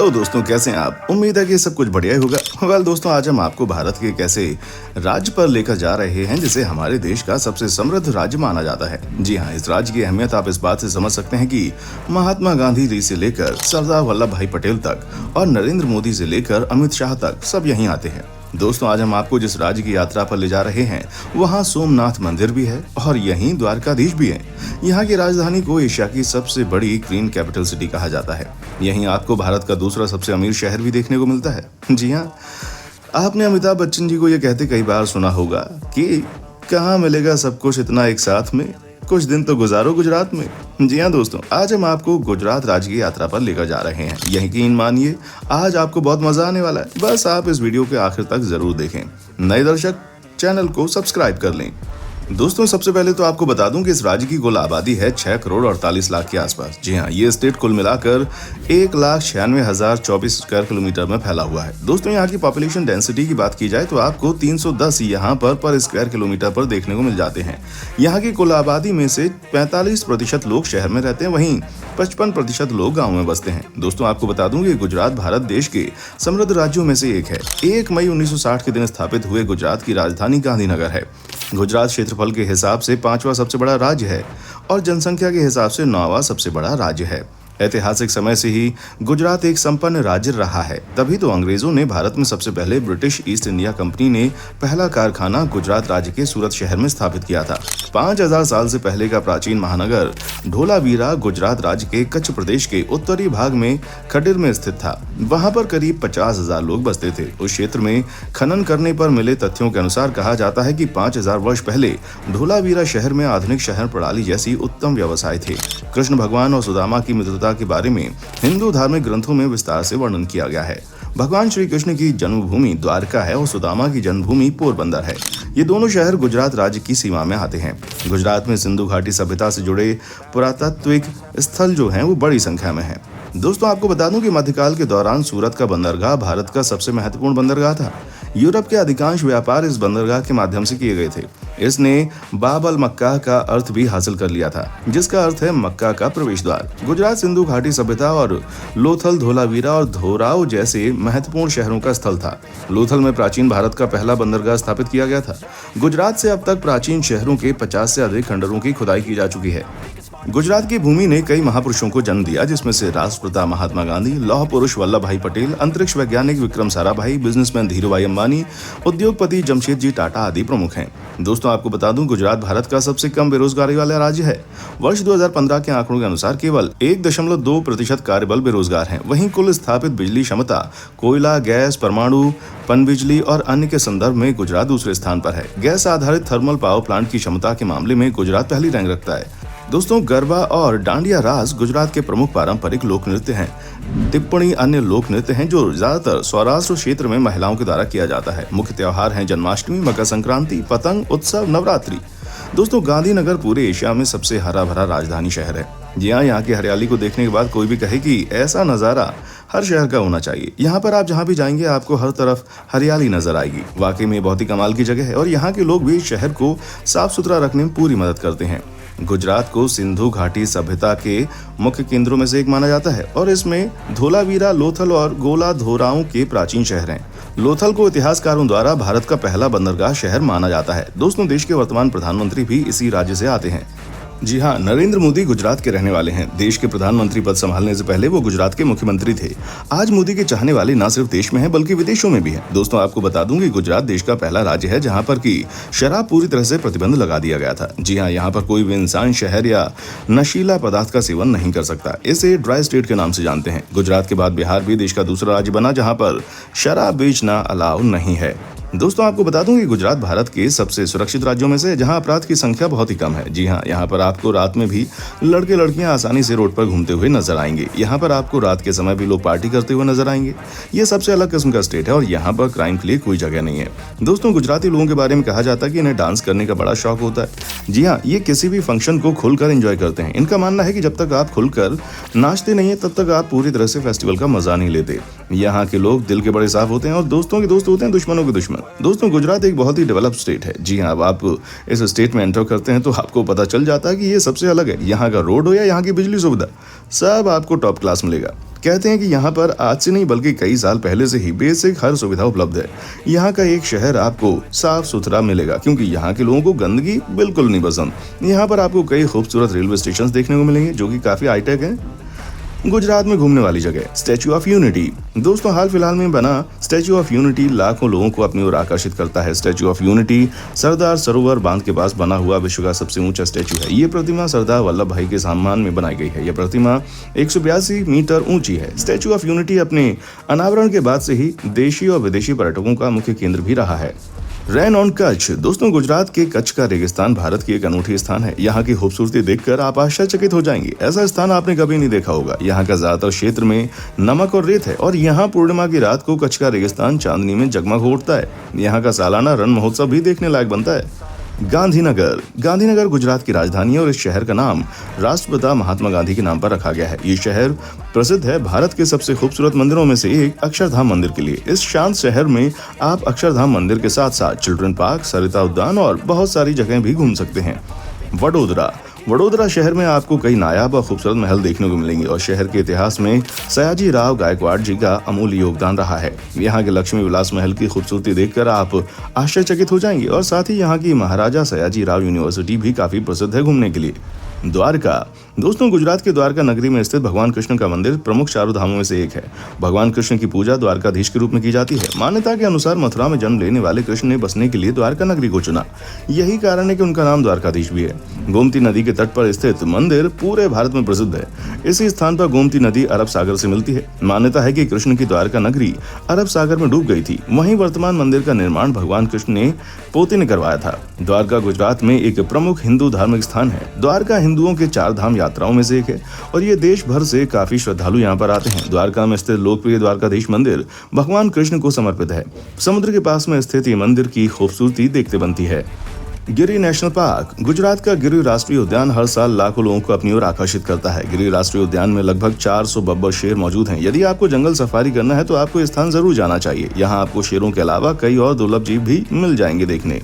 Hello दोस्तों, कैसे हैं आप? उम्मीद है कि सब कुछ बढ़िया ही होगा। वेल दोस्तों, आज हम आपको भारत के एक ऐसे राज्य पर लेकर जा रहे हैं जिसे हमारे देश का सबसे समृद्ध राज्य माना जाता है। जी हाँ, इस राज्य की अहमियत आप इस बात से समझ सकते हैं कि महात्मा गांधी जी से लेकर सरदार वल्लभ भाई पटेल तक और नरेंद्र मोदी से लेकर अमित शाह तक सब यहीं आते हैं। दोस्तों, आज हम आपको जिस राज्य की यात्रा पर ले जा रहे हैं वहाँ सोमनाथ मंदिर भी है और यहीं द्वारकाधीश भी है। यहाँ की राजधानी को एशिया की सबसे बड़ी ग्रीन कैपिटल सिटी कहा जाता है। यहीं आपको भारत का दूसरा सबसे अमीर शहर भी देखने को मिलता है। जी हाँ, आपने अमिताभ बच्चन जी को ये कहते कई बार सुना होगा कि कहाँ मिलेगा सब कुछ इतना एक साथ में, कुछ दिन तो गुजारो गुजरात में। जी हाँ दोस्तों, आज हम आपको गुजरात राज्य की यात्रा पर लेकर जा रहे हैं। यकीन मानिए, आज आपको बहुत मजा आने वाला है। बस आप इस वीडियो के आखिर तक जरूर देखें। नए दर्शक चैनल को सब्सक्राइब कर लें। दोस्तों, सबसे पहले तो आपको बता दूं कि इस राज्य की कुल आबादी है 6 करोड़ 48 लाख के आसपास। जी हाँ, ये स्टेट कुल मिलाकर 1,96,024 स्क्वायर किलोमीटर में फैला हुआ है। दोस्तों, यहाँ की पॉपुलेशन डेंसिटी की बात की जाए तो आपको 310 यहाँ पर स्क्वायर किलोमीटर पर देखने को मिल जाते हैं। यहाँ की कुल आबादी में से 45% लोग शहर में रहते हैं, वहीं 55% लोग गाँव में बसते हैं। दोस्तों, आपको बता दूं कि गुजरात भारत देश के समृद्ध राज्यों में से एक है। 1 मई 1960 के दिन स्थापित हुए गुजरात की राजधानी गांधीनगर है। गुजरात क्षेत्रफल के हिसाब से 5वां सबसे बड़ा राज्य है और जनसंख्या के हिसाब से 9वां सबसे बड़ा राज्य है। ऐतिहासिक समय से ही गुजरात एक संपन्न राज्य रहा है। तभी तो अंग्रेजों ने भारत में सबसे पहले ब्रिटिश ईस्ट इंडिया कंपनी ने पहला कारखाना गुजरात राज्य के सूरत शहर में स्थापित किया था। 5000 साल से पहले का प्राचीन महानगर ढोलावीरा गुजरात राज्य के कच्छ प्रदेश के उत्तरी भाग में खड्डीर में स्थित था। वहां पर करीब 50,000 लोग बसते थे। उस क्षेत्र में खनन करने पर मिले तथ्यों के अनुसार कहा जाता है कि 5000 वर्ष पहले ढोलावीरा शहर में आधुनिक शहर प्रणाली जैसी उत्तम व्यवसाय थे। कृष्ण भगवान और सुदामा की मित्रता के बारे में हिंदू धार्मिक ग्रंथों में विस्तार से वर्णन किया गया है। भगवान श्री कृष्ण की जन्मभूमि द्वारका है और सुदामा की जन्मभूमि पोरबंदर है। ये दोनों शहर गुजरात राज्य की सीमा में आते हैं। गुजरात में सिंधु घाटी सभ्यता से जुड़े पुरातात्विक स्थल जो हैं वो बड़ी संख्या में हैं। दोस्तों, आपको बता दूं कि मध्यकाल के दौरान सूरत का बंदरगाह भारत का सबसे महत्वपूर्ण बंदरगाह था। यूरोप के अधिकांश व्यापार इस बंदरगाह के माध्यम से किए गए थे। इसने बाब अल मक्का का अर्थ भी हासिल कर लिया था, जिसका अर्थ है मक्का का प्रवेश द्वार। गुजरात सिंधु घाटी सभ्यता और लोथल, धोलावीरा और धोराव जैसे महत्वपूर्ण शहरों का स्थल था। लोथल में प्राचीन भारत का पहला बंदरगाह स्थापित किया गया था। गुजरात से अब तक प्राचीन शहरों के 50 से अधिक खंडरों की खुदाई की जा चुकी है। गुजरात की भूमि ने कई महापुरुषों को जन्म दिया, जिसमें से राष्ट्रपिता महात्मा गांधी, लौह पुरुष वल्लभ भाई पटेल, अंतरिक्ष वैज्ञानिक विक्रम साराभाई, बिजनेसमैन धीरूभाई अंबानी, उद्योगपति जमशेदजी टाटा आदि प्रमुख हैं। दोस्तों, आपको बता दूं, गुजरात भारत का सबसे कम बेरोजगारी वाला राज्य है। वर्ष 2015 के आंकड़ों के अनुसार केवल 1.2% कार्यबल बेरोजगार हैं। वहीं कुल स्थापित बिजली क्षमता कोयला, गैस, परमाणु पनबिजली और अन्य के संदर्भ में गुजरात दूसरे स्थान पर है। गैस आधारित थर्मल पावर प्लांट की क्षमता के मामले में गुजरात पहली रैंक रखता है। दोस्तों, गरबा और डांडिया रास गुजरात के प्रमुख पारंपरिक लोक नृत्य हैं। टिप्पणी अन्य लोक नृत्य हैं जो ज्यादातर सौराष्ट्र क्षेत्र में महिलाओं के द्वारा किया जाता है। मुख्य त्योहार हैं जन्माष्टमी, मकर संक्रांति, पतंग उत्सव, नवरात्रि। दोस्तों, गांधीनगर पूरे एशिया में सबसे हरा भरा राजधानी शहर है। जी हाँ, यहाँ की हरियाली को देखने के बाद कोई भी कहे कि ऐसा नजारा हर शहर का होना चाहिए। यहाँ पर आप जहाँ भी जाएंगे आपको हर तरफ हरियाली नजर आएगी। वाकई में बहुत ही कमाल की जगह है और यहाँ के लोग भी शहर को साफ सुथरा रखने में पूरी मदद करते हैं। गुजरात को सिंधु घाटी सभ्यता के मुख्य केंद्रों में से एक माना जाता है और इसमें धोलावीरा, लोथल और गोला धोराओं के प्राचीन शहर हैं। लोथल को इतिहासकारों द्वारा भारत का पहला बंदरगाह शहर माना जाता है। दोस्तों, देश के वर्तमान प्रधानमंत्री भी इसी राज्य से आते हैं। जी हाँ, नरेंद्र मोदी गुजरात के रहने वाले हैं। देश के प्रधानमंत्री पद संभालने से पहले वो गुजरात के मुख्यमंत्री थे। आज मोदी के चाहने वाले न सिर्फ देश में हैं बल्कि विदेशों में भी हैं। दोस्तों, आपको बता दूं कि गुजरात देश का पहला राज्य है जहां पर की शराब पूरी तरह से प्रतिबंध लगा दिया गया था। जी हाँ, यहाँ पर कोई भी इंसान शहर या नशीला पदार्थ का सेवन नहीं कर सकता। इसे ड्राई स्टेट के नाम से जानते हैं। गुजरात के बाद बिहार भी देश का दूसरा राज्य बना जहाँ पर शराब बेचना अलाउ नहीं है। दोस्तों, आपको बता दूं कि गुजरात भारत के सबसे सुरक्षित राज्यों में से जहां अपराध की संख्या बहुत ही कम है। जी हां, यहां पर आपको रात में भी लड़के लड़कियां आसानी से रोड पर घूमते हुए नजर आएंगे। यहां पर आपको रात के समय भी लोग पार्टी करते हुए नजर आएंगे। ये सबसे अलग किस्म का स्टेट है और यहां पर क्राइम के लिए कोई जगह नहीं है। दोस्तों, गुजराती लोगों के बारे में कहा जाता है कि इन्हें डांस करने का बड़ा शौक होता है। जी हाँ, ये किसी भी फंक्शन को खुलकर एंजॉय करते हैं। इनका मानना है कि जब तक आप खुलकर नाचते नहीं है तब तक आप पूरी तरह से फेस्टिवल का मजा नहीं लेते। यहाँ के लोग दिल के बड़े साफ होते हैं और दोस्तों के दोस्त होते हैं, दुश्मनों के दुश्मन। दोस्तों, गुजरात एक बहुत ही डेवलप्ड स्टेट है। जी हाँ, अब आप इस स्टेट में एंटर करते हैं तो आपको पता चल जाता है कि ये सबसे अलग है। यहाँ का रोड हो या यहाँ की बिजली सुविधा, सब आपको टॉप क्लास मिलेगा। कहते हैं कि यहाँ पर आज से नहीं बल्कि कई साल पहले से ही बेसिक हर सुविधा उपलब्ध है। यहाँ का एक शहर आपको साफ सुथरा मिलेगा क्योंकि यहाँ के लोगों को गंदगी बिल्कुल नहीं पसंद। यहाँ पर आपको कई खूबसूरत रेलवे स्टेशन देखने को मिलेंगे जो कि काफी हाईटेक है। गुजरात में घूमने वाली जगह स्टैच्यू ऑफ यूनिटी। दोस्तों हाल फिलहाल में बना स्टैच्यू ऑफ यूनिटी लाखों लोगों को अपनी ओर आकर्षित करता है। Statue of unity Sardar Sarovar बांध के पास बना हुआ विश्व का सबसे ऊंचा स्टैच्यू है। ये प्रतिमा सरदार वल्लभ भाई के सम्मान में बनाई गई है। यह प्रतिमा 182 मीटर ऊंची है। स्टैच्यू ऑफ यूनिटी अपने अनावरण के बाद से ही देशी और विदेशी पर्यटकों का मुख्य केंद्र भी रहा है। रैन ऑन कच्छ। दोस्तों गुजरात के कच्छ का रेगिस्तान भारत की एक अनूठी स्थान है। यहाँ की खूबसूरती देखकर आप आश्चर्यचकित हो जाएंगे। ऐसा स्थान आपने कभी नहीं देखा होगा। यहाँ का ज्यादातर क्षेत्र में नमक और रेत है और यहाँ पूर्णिमा की रात को कच्छ का रेगिस्तान चांदनी में जगमग उठता है। यहाँ का सालाना रण महोत्सव भी देखने लायक बनता है। गांधीनगर गुजरात की राजधानी है और इस शहर का नाम राष्ट्रपिता महात्मा गांधी के नाम पर रखा गया है। ये शहर प्रसिद्ध है भारत के सबसे खूबसूरत मंदिरों में से एक अक्षरधाम मंदिर के लिए। इस शांत शहर में आप अक्षरधाम मंदिर के साथ साथ चिल्ड्रन पार्क, सरिता उद्यान और बहुत सारी जगहें भी घूम सकते हैं। वडोदरा शहर में आपको कई नायाब और खूबसूरत महल देखने को मिलेंगे और शहर के इतिहास में सयाजी राव गायकवाड़ जी का अमूल्य योगदान रहा है। यहाँ के लक्ष्मी विलास महल की खूबसूरती देखकर आप आश्चर्यचकित हो जाएंगे और साथ ही यहाँ की महाराजा सयाजी राव यूनिवर्सिटी भी काफी प्रसिद्ध है घूमने के लिए। द्वारका। दोस्तों गुजरात के द्वारका नगरी में स्थित भगवान कृष्ण का मंदिर प्रमुख चारों धामों में से एक है। भगवान कृष्ण की पूजा द्वारकाधीश के रूप में की जाती है। मान्यता के अनुसार मथुरा में जन्म लेने वाले कृष्ण ने बसने के लिए द्वारका नगरी को चुना। यही कारण है कि उनका नाम द्वारकाधीश भी है। गोमती नदी के तट पर स्थित मंदिर पूरे भारत में प्रसिद्ध है। इसी स्थान पर गोमती नदी अरब सागर से मिलती है। मान्यता है कि कृष्ण की द्वारका नगरी अरब सागर में डूब गई थी। वहीं वर्तमान मंदिर का निर्माण भगवान कृष्ण ने पोते ने करवाया था। द्वारका गुजरात में एक प्रमुख हिंदू धार्मिक स्थान है। द्वारका हिंदुओं के 4 धाम यात्राओं में से एक है और ये देश भर से काफी श्रद्धालु यहाँ पर आते हैं। द्वारका में स्थित लोकप्रिय द्वारकाधीश मंदिर भगवान कृष्ण को समर्पित है। समुद्र के पास में स्थित ये मंदिर की खूबसूरती देखते बनती है। गिरी नेशनल पार्क। गुजरात का गिरी राष्ट्रीय उद्यान हर साल लाखों लोगों को अपनी ओर आकर्षित करता है। गिरी राष्ट्रीय उद्यान में लगभग 400 बब्बर शेर मौजूद हैं। यदि आपको जंगल सफारी करना है तो आपको ये स्थान जरूर जाना चाहिए। यहाँ आपको शेरों के अलावा कई और दुर्लभ जीव भी मिल जाएंगे देखने।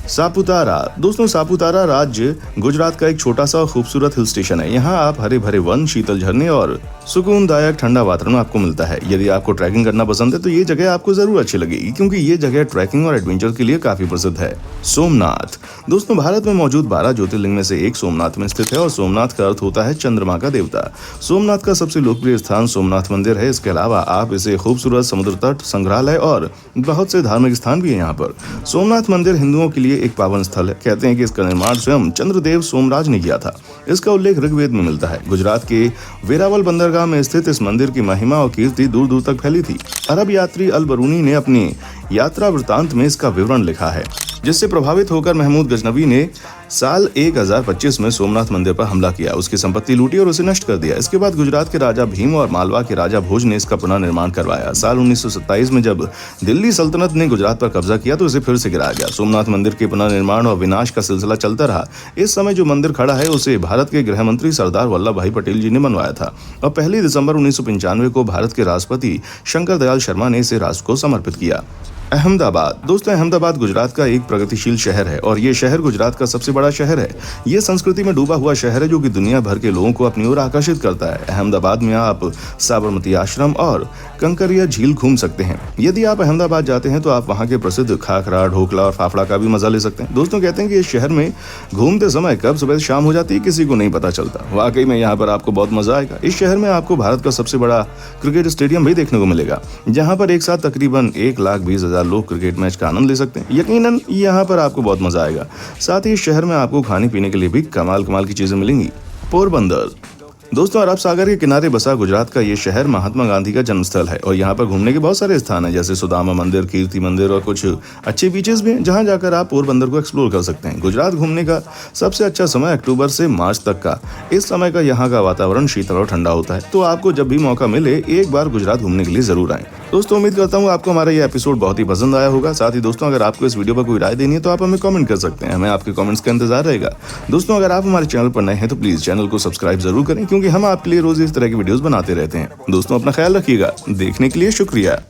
सापुतारा। दोस्तों सापुतारा राज्य गुजरात का एक छोटा सा खूबसूरत हिल स्टेशन है। यहाँ आप हरे भरे वन, शीतल झरने और सुकूनदायक ठंडा वातावरण आपको मिलता है। यदि आपको ट्रैकिंग करना पसंद है तो ये जगह आपको जरूर अच्छी लगेगी क्योंकि ये जगह ट्रैकिंग और एडवेंचर के लिए काफी प्रसिद्ध है। सोमनाथ। दोस्तों भारत में मौजूद 12 ज्योतिर्लिंग में से एक सोमनाथ में स्थित है और सोमनाथ का अर्थ होता है चंद्रमा का देवता। सोमनाथ का सबसे लोकप्रिय स्थान सोमनाथ मंदिर है। इसके अलावा आप इसे खूबसूरत समुद्र तट, संग्रहालय और बहुत से धार्मिक स्थान भी है यहाँ पर। सोमनाथ मंदिर हिंदुओं के लिए एक पावन स्थल है। कहते हैं कि इसका निर्माण स्वयं चंद्रदेव सोमराज ने किया था। इसका उल्लेख ऋग्वेद में मिलता है। गुजरात के वेरावल बंदरगाह में स्थित इस मंदिर की महिमा और कीर्ति दूर दूर तक फैली थी। अरब यात्री अल बरूनी ने अपनी यात्रा वृतांत में इसका विवरण लिखा है, जिससे प्रभावित होकर महमूद गजनवी ने साल 1025 में सोमनाथ मंदिर पर हमला किया, उसकी संपत्ति लूटी और उसे नष्ट कर दिया। इसके बाद गुजरात के राजा भीम और मालवा के राजा भोज ने इसका पुनर्निर्माण करवाया। साल 1927 में जब दिल्ली सल्तनत ने गुजरात पर कब्जा किया तो इसे फिर से गिराया गया। सोमनाथ मंदिर के पुनर्निर्माण और विनाश का सिलसिला चलता रहा। इस समय जो मंदिर खड़ा है उसे भारत के गृह मंत्री सरदार वल्लभ भाई पटेल जी ने बनवाया था और 1 दिसंबर 1995 को भारत के राष्ट्रपति शंकर दयाल शर्मा ने इसे राष्ट्र को समर्पित किया। अहमदाबाद। दोस्तों अहमदाबाद गुजरात का एक प्रगतिशील शहर है और ये शहर गुजरात का सबसे बड़ा शहर है। ये संस्कृति में डूबा हुआ शहर है जो कि दुनिया भर के लोगों को अपनी ओर आकर्षित करता है। अहमदाबाद में आप साबरमती आश्रम और कंकरिया झील घूम सकते हैं। यदि आप अहमदाबाद जाते हैं तो आप वहाँ के प्रसिद्ध खाखरा, ढोकला और फाफड़ा का भी मजा ले सकते हैं। दोस्तों कहते हैं कि इस शहर में घूमते समय कब सुबह शाम हो जाती है किसी को नहीं पता चलता। वाकई में यहाँ पर आपको बहुत मजा आएगा। इस शहर में आपको भारत का सबसे बड़ा क्रिकेट स्टेडियम भी देखने को मिलेगा, जहाँ पर एक साथ तकरीबन 1,20,000 लोग क्रिकेट मैच का आनंद ले सकते हैं। यकीनन यहाँ पर आपको बहुत मजा आएगा। साथ ही इस शहर में आपको खाने पीने के लिए भी कमाल की चीजें मिलेंगी। पोरबंदर। दोस्तों अरब सागर के किनारे बसा गुजरात का ये शहर महात्मा गांधी का जन्मस्थल है और यहाँ पर घूमने के बहुत सारे स्थान हैं, जैसे सुदामा मंदिर, कीर्ति मंदिर और कुछ अच्छे बीचेस भी हैं जहाँ जाकर आप पोरबंदर को एक्सप्लोर कर सकते हैं। गुजरात घूमने का सबसे अच्छा समय अक्टूबर से मार्च तक का। इस समय का यहाँ का वातावरण शीतल और ठंडा होता है, तो आपको जब भी मौका मिले एक बार गुजरात घूमने के लिए जरूर आए। दोस्तों उम्मीद करता हूँ आपको हमारा ये एपिसोड बहुत ही पसंद आया होगा। साथ ही दोस्तों अगर आपको इस वीडियो पर कोई राय देनी है तो आप हमें कमेंट कर सकते हैं, हमें आपके कमेंट्स का इंतजार रहेगा। दोस्तों अगर आप हमारे चैनल पर नए हैं तो प्लीज चैनल को सब्सक्राइब जरूर करें, क्योंकि हम आपके लिए रोज इस तरह की वीडियोस बनाते रहते हैं। दोस्तों अपना ख्याल रखिएगा। देखने के लिए शुक्रिया।